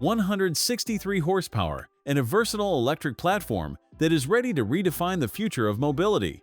163 horsepower, and a versatile electric platform that is ready to redefine the future of mobility.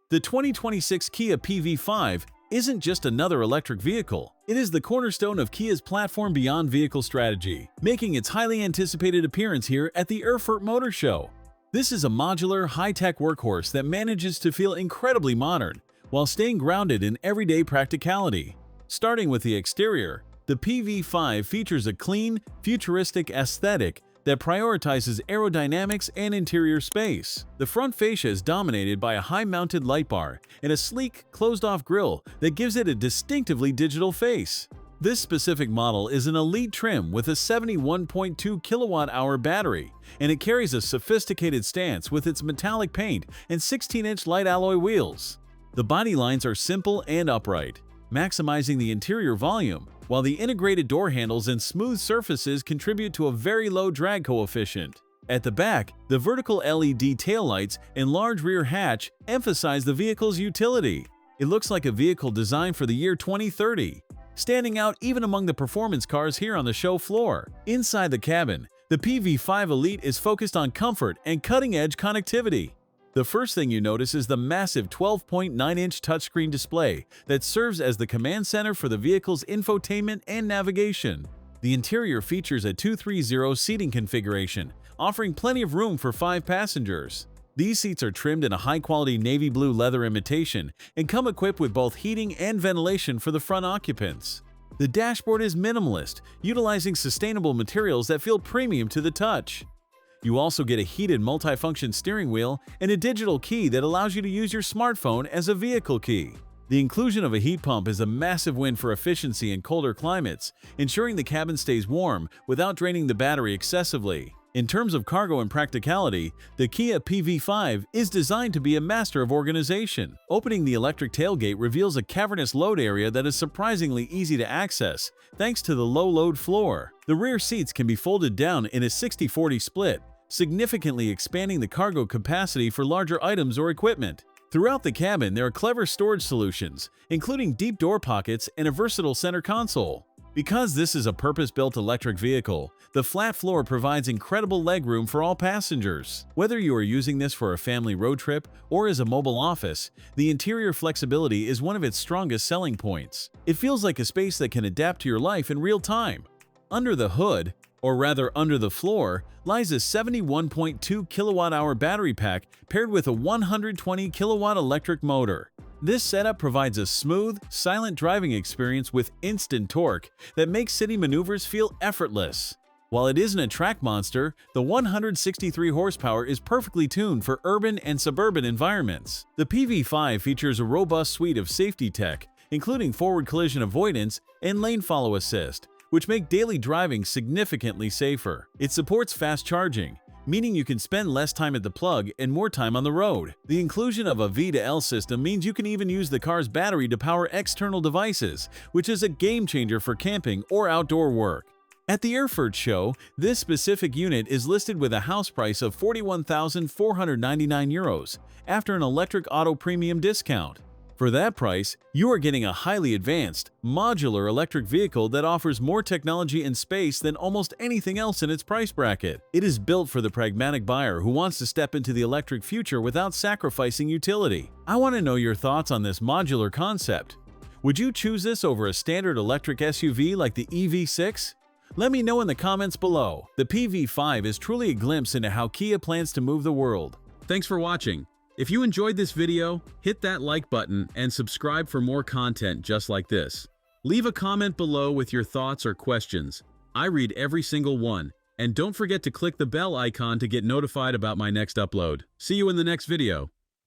The 2026 Kia PV5 isn't just another electric vehicle. It is the cornerstone of Kia's platform beyond vehicle strategy, making its highly anticipated appearance here at the Erfurt Motor Show. This is a modular, high-tech workhorse that manages to feel incredibly modern while staying grounded in everyday practicality. Starting with the exterior, the PV5 features a clean, futuristic aesthetic that prioritizes aerodynamics and interior space. The front fascia is dominated by a high-mounted light bar and a sleek, closed-off grille that gives it a distinctively digital face. This specific model is an Elite trim with a 71.2 kilowatt-hour battery, and it carries a sophisticated stance with its metallic paint and 16-inch light alloy wheels. The body lines are simple and upright, maximizing the interior volume, while the integrated door handles and smooth surfaces contribute to a very low drag coefficient. At the back, the vertical LED taillights and large rear hatch emphasize the vehicle's utility. It looks like a vehicle designed for the year 2030, standing out even among the performance cars here on the show floor. Inside the cabin, the PV5 Elite is focused on comfort and cutting-edge connectivity. The first thing you notice is the massive 12.9-inch touchscreen display that serves as the command center for the vehicle's infotainment and navigation. The interior features a 230 seating configuration, offering plenty of room for 5 passengers. These seats are trimmed in a high-quality navy blue leather imitation and come equipped with both heating and ventilation for the front occupants. The dashboard is minimalist, utilizing sustainable materials that feel premium to the touch. You also get a heated multifunction steering wheel and a digital key that allows you to use your smartphone as a vehicle key. The inclusion of a heat pump is a massive win for efficiency in colder climates, ensuring the cabin stays warm without draining the battery excessively. In terms of cargo and practicality, the Kia PV5 is designed to be a master of organization. Opening the electric tailgate reveals a cavernous load area that is surprisingly easy to access, thanks to the low-load floor. The rear seats can be folded down in a 60-40 split, significantly expanding the cargo capacity for larger items or equipment. Throughout the cabin, there are clever storage solutions, including deep door pockets and a versatile center console. Because this is a purpose-built electric vehicle, the flat floor provides incredible legroom for all passengers. Whether you are using this for a family road trip or as a mobile office, the interior flexibility is one of its strongest selling points. It feels like a space that can adapt to your life in real time. Under the hood, or rather under the floor, lies a 71.2 kilowatt-hour battery pack paired with a 120 kilowatt electric motor. This setup provides a smooth, silent driving experience with instant torque that makes city maneuvers feel effortless. While it isn't a track monster, the 163 horsepower is perfectly tuned for urban and suburban environments. The PV5 features a robust suite of safety tech, including forward collision avoidance and lane follow assist, which make daily driving significantly safer. It supports fast charging, meaning you can spend less time at the plug and more time on the road. The inclusion of a V2L system means you can even use the car's battery to power external devices, which is a game-changer for camping or outdoor work. At the Erfurt show, this specific unit is listed with a house price of €41,499 after an electric auto premium discount. For that price, you are getting a highly advanced, modular electric vehicle that offers more technology and space than almost anything else in its price bracket. It is built for the pragmatic buyer who wants to step into the electric future without sacrificing utility. I want to know your thoughts on this modular concept. Would you choose this over a standard electric SUV like the EV6? Let me know in the comments below. The PV5 is truly a glimpse into how Kia plans to move the world. Thanks for watching. If you enjoyed this video, hit that like button and subscribe for more content just like this. Leave a comment below with your thoughts or questions. I read every single one. And don't forget to click the bell icon to get notified about my next upload. See you in the next video.